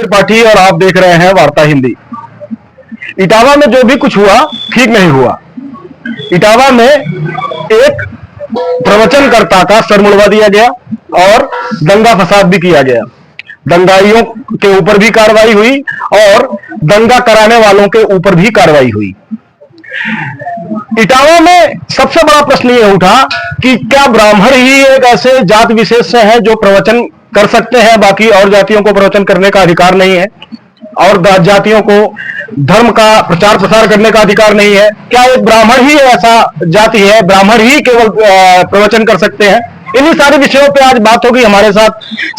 त्रिपाठी और आप देख रहे हैं वार्ता हिंदी। इटावा में जो भी कुछ हुआ ठीक नहीं हुआ। इटावा में एक प्रवचनकर्ता का सर मुड़वा दिया गया और दंगा फसाद भी किया गया। दंगाइयों के ऊपर भी कार्रवाई हुई और दंगा कराने वालों के ऊपर भी कार्रवाई हुई। इटावा में सबसे बड़ा प्रश्न यह उठा कि क्या ब्राह्मण ही एक ऐसे जात विशेष से है जो प्रवचन कर सकते हैं, बाकी और जातियों को प्रवचन करने का अधिकार नहीं है, और जातियों को धर्म का प्रचार प्रसार करने का अधिकार नहीं है? क्या एक ब्राह्मण ही ऐसा जाति है, ब्राह्मण ही केवल प्रवचन कर सकते हैं? इन्हीं सारे विषयों पे आज बात होगी। हमारे साथ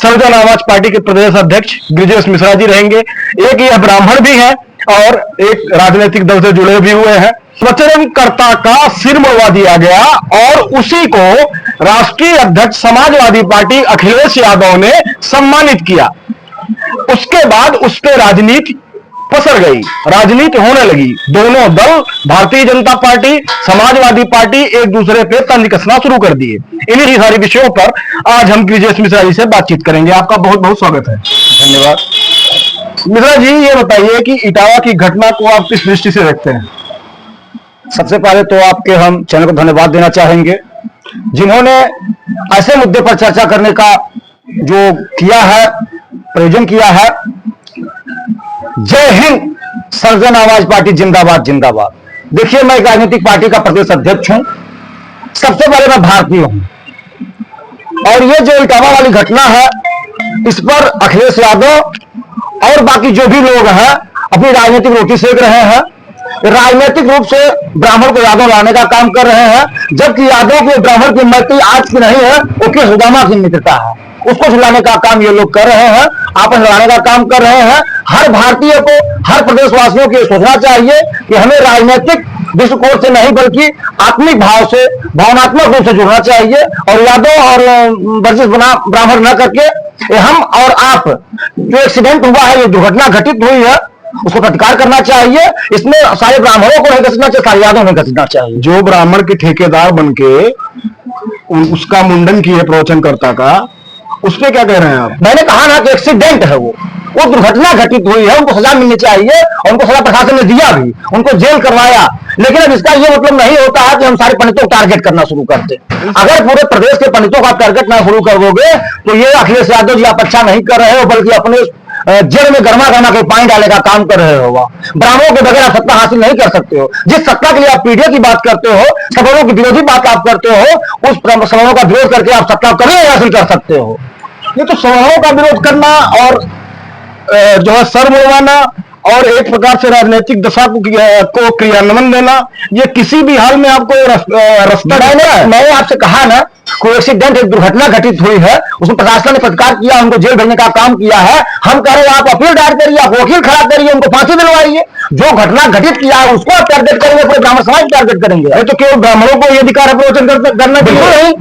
सर्वजन आवाज पार्टी के प्रदेश अध्यक्ष ब्रिजेश मिश्रा जी रहेंगे। एक यह ब्राह्मण भी है और एक राजनीतिक दल से जुड़े भी हुए हैं। प्रवचनकर्ता का सिर मुड़वा दिया गया और उसी को राष्ट्रीय अध्यक्ष समाजवादी पार्टी अखिलेश यादव ने सम्मानित किया। उसके बाद उस पर राजनीति पसर गई, राजनीति होने लगी। दोनों दल, भारतीय जनता पार्टी, समाजवादी पार्टी, एक दूसरे पे तंज कसना शुरू कर दिए। इन्हीं सारे विषयों पर आज हम ब्रिजेश मिश्रा जी से बातचीत करेंगे। आपका बहुत बहुत स्वागत है। धन्यवाद। मिश्रा जी, ये बताइए कि इटावा की घटना को आप किस दृष्टि से देखते हैं? सबसे पहले तो आपके हम चैनल को धन्यवाद देना चाहेंगे, जिन्होंने ऐसे मुद्दे पर चर्चा करने का जो किया है, प्रयोजन किया है। जय हिंद। सर्वजन आवाज पार्टी जिंदाबाद जिंदाबाद। देखिए, मैं एक राजनीतिक पार्टी का प्रदेश अध्यक्ष हूं। सबसे पहले मैं भारतीय हूं और ये जो इटावा वाली घटना है, इस पर अखिलेश यादव और बाकी जो भी लोग हैं अपनी राजनीतिक रोटी सेक रहे हैं। राजनीतिक रूप से ब्राह्मण को यादव लाने का काम कर रहे हैं, जबकि यादव के ब्राह्मण की मृत्यु आज की नहीं है, वो केस उदामा की मित्रता है। उसको झुलाने का काम ये लोग कर रहे हैं, आपस लड़ाने का काम कर रहे हैं। हर भारतीय को, हर प्रदेशवासियों को सोचना चाहिए कि हमें राजनीतिक दृष्टिकोण से नहीं बल्कि आत्मिक भाव से, भावनात्मक रूप से जुड़ना चाहिए और यादव और वर्जित ब्राह्मण न करके हम और आप, जो एक्सीडेंट हुआ है, ये दुर्घटना घटित हुई है, उसको प्रतिकार करना चाहिए। इसमें सारे ब्राह्मणों को नहीं घसीटना चाहिए, सारे यादव नहीं घसीटना चाहिए। जो ब्राह्मण के ठेकेदार बनके उसका मुंडन किए प्रवचनकर्ता का, उस पर क्या कह रहे हैं आप? मैंने कहा ना कि एक्सीडेंट है, वो दुर्घटना घटित हुई है, उनको सजा मिलनी चाहिए और उनको सजा प्रशासन ने दिया भी, उनको जेल करवाया। लेकिन अब इसका ये मतलब नहीं होता है कि हम सारे पंडितों को टारगेट करना शुरू करते। अगर पूरे प्रदेश के पंडितों का टारगेट ना शुरू करोगे तो ये अखिलेश यादव जी आप अच्छा नहीं कर रहे हो, बल्कि अपने जेल में गर्मा गर्मा के पानी डालने का काम कर रहे हो। ब्राह्मणों के बगैर आप सत्ता हासिल नहीं कर सकते हो। जिस सत्ता के लिए आप पीढ़ियों की बात करते हो, सवर्णों की विरोधी बात आप करते हो, उस सवर्णों का विरोध करके आप सत्ता कभी नहीं हासिल कर सकते हो। ये तो सवर्णों का विरोध करना और जो है सर मुड़वाना और एक प्रकार से राजनीतिक दशा को क्रियान्वयन देना, ये किसी भी हाल में आपको रास्ता देना है। मैंने आपसे कहा ना, कोई एक्सीडेंट, एक दुर्घटना घटित हुई है, उसमें प्रशासन ने प्रतिकार किया, उनको जेल भेजने का काम किया है। हम कह रहे हैं आप अपील दायर करिए, आप वकील खड़ा करिए, उनको फांसी दिलवाइए। जो घटना घटित किया है उसको आप टारगेट करेंगे, पूरे ब्राह्मण समाज टारगेट करेंगे। तो केवल ब्राह्मणों को ये अधिकार है प्रवचन करना? बिल्कुल नहीं,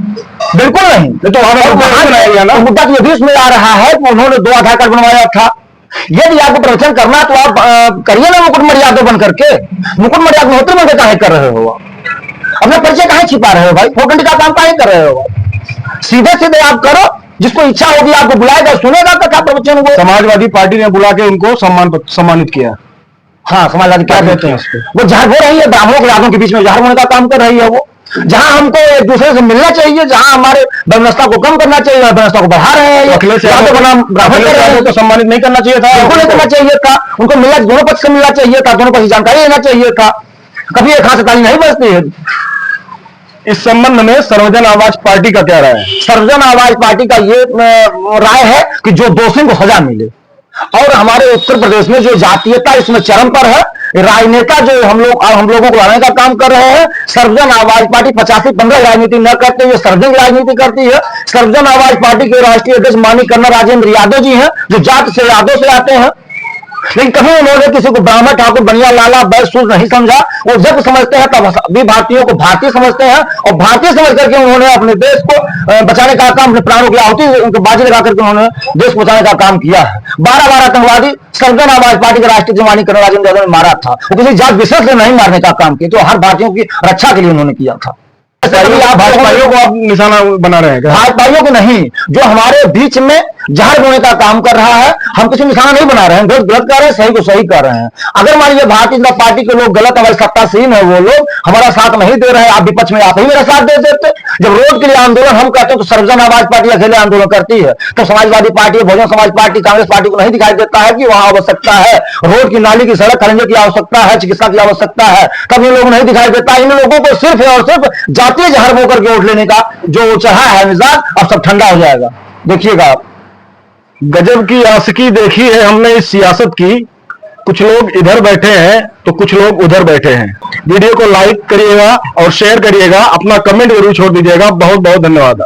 बिल्कुल नहीं। तो मुद्दा तो ये इसमें आ रहा है कि उन्होंने 2 आधार कार्ड बनवाया था। यदि आपको प्रवचन करना तो आप करिए ना मुकुट मर्यादा बन करके। मुकुट मर्यादा में होते बनकर काहे कर रहे हो? अपना परिचय काहे छिपा रहे हो भाई? 4 घंटे का काम काहे कर रहे हो? सीधे सीधे आप करो, जिसको इच्छा होगी आपको बुलाएगा, सुनेगा कथा प्रवचन। वो समाजवादी पार्टी ने बुला के उनको सम्मानित किया। हाँ, समाजवादी क्या कहते हैं उसको? वो झाड़ हो रही है, ब्राह्मणों के यादों के बीच में झाड़ होने का काम कर रही है। वो जहां हमको एक दूसरे से मिलना चाहिए, जहां हमारे व्यवस्था को कम करना चाहिए, व्यवस्था को बढ़ा रहे हैं। अखिलेश यादव को सम्मानित नहीं करना चाहिए था, बिल्कुल नहीं करना चाहिए था। उनको मिलना, दोनों पक्ष से मिलना चाहिए था, दोनों पक्ष की जानकारी लेना चाहिए था। कभी एक हाथ से ताली नहीं बजती है। इस संबंध में सर्वजन आवाज पार्टी का क्या राय है? सर्वजन आवाज पार्टी का ये राय है कि जो दोषियों को सजा मिले। और हमारे उत्तर प्रदेश में जो जातीयता इसमें चरम पर है, राजनेता जो हम लोगों को लाने का काम कर रहे हैं। सर्वजन आवाज पार्टी 85-15 राजनीति न करते हुए सर्वजन राजनीति करती है। सर्वजन आवाज पार्टी के राष्ट्रीय अध्यक्ष माननीय कर्नल राजेंद्र यादव जी हैं, जो जात से यादव से आते हैं। लेकिन कभी उन्होंने किसी को ब्राह्मण, ठाकुर, बनिया, लाला, बैश्य, शूद्र नहीं समझा। वो जब समझते हैं तब भी भारतीयों को भारतीय समझते हैं और भारतीय समझ करके उन्होंने अपने देश को बचाने का काम, अपने प्राणों की आहुति उनको बाजी लगा करके उन्होंने देश को बचाने का काम किया है। 12 आतंकवादी सर्वजन आवाज पार्टी के राष्ट्रीय जमानी कर्नल राजेंद्र यादव ने मारा था। वो किसी जात विशेष से नहीं मारने का काम किया, तो हर भारतीयों की रक्षा के लिए उन्होंने किया था। भाजपाइयों को आप निशाना बना रहे हैं क्या? भाजपाइयों को नहीं, जो हमारे बीच में जहर बोने का काम कर रहा है, हम किसी निशाना नहीं बना रहे हैं। गलत गलत कर रहे हैं, सही को सही कर रहे हैं। अगर मान लीजिए भारतीय जनता पार्टी के लोग गलत, हमारे सत्तासीन है वो लोग हमारा साथ नहीं दे रहे हैं, आप विपक्ष में आप ही मेरा साथ दे देते। जब रोड के लिए आंदोलन हम करते हैं तो सर्वजन आवाज पार्टी अकेले आंदोलन करती है, तो Samajwadi party, Bahujan Samaj party, Congress party को नहीं दिखाई देता है कि वहां आवश्यकता है रोड की, नाली की, सड़क खंजर की आवश्यकता है, चिकित्सा की आवश्यकता है, तब इन लोगों को नहीं दिखाई देता। इन लोगों को सिर्फ और सिर्फ जातीय जहर बो करके वोट लेने का जो चढ़ा है मिजाज, अब सब ठंडा हो जाएगा। देखिएगा आप, गजब की आशिकी देखी है हमने इस सियासत की। कुछ लोग इधर बैठे हैं तो कुछ लोग उधर बैठे हैं। वीडियो को लाइक करिएगा और शेयर करिएगा, अपना कमेंट जरूर छोड़ दीजिएगा। बहुत बहुत धन्यवाद।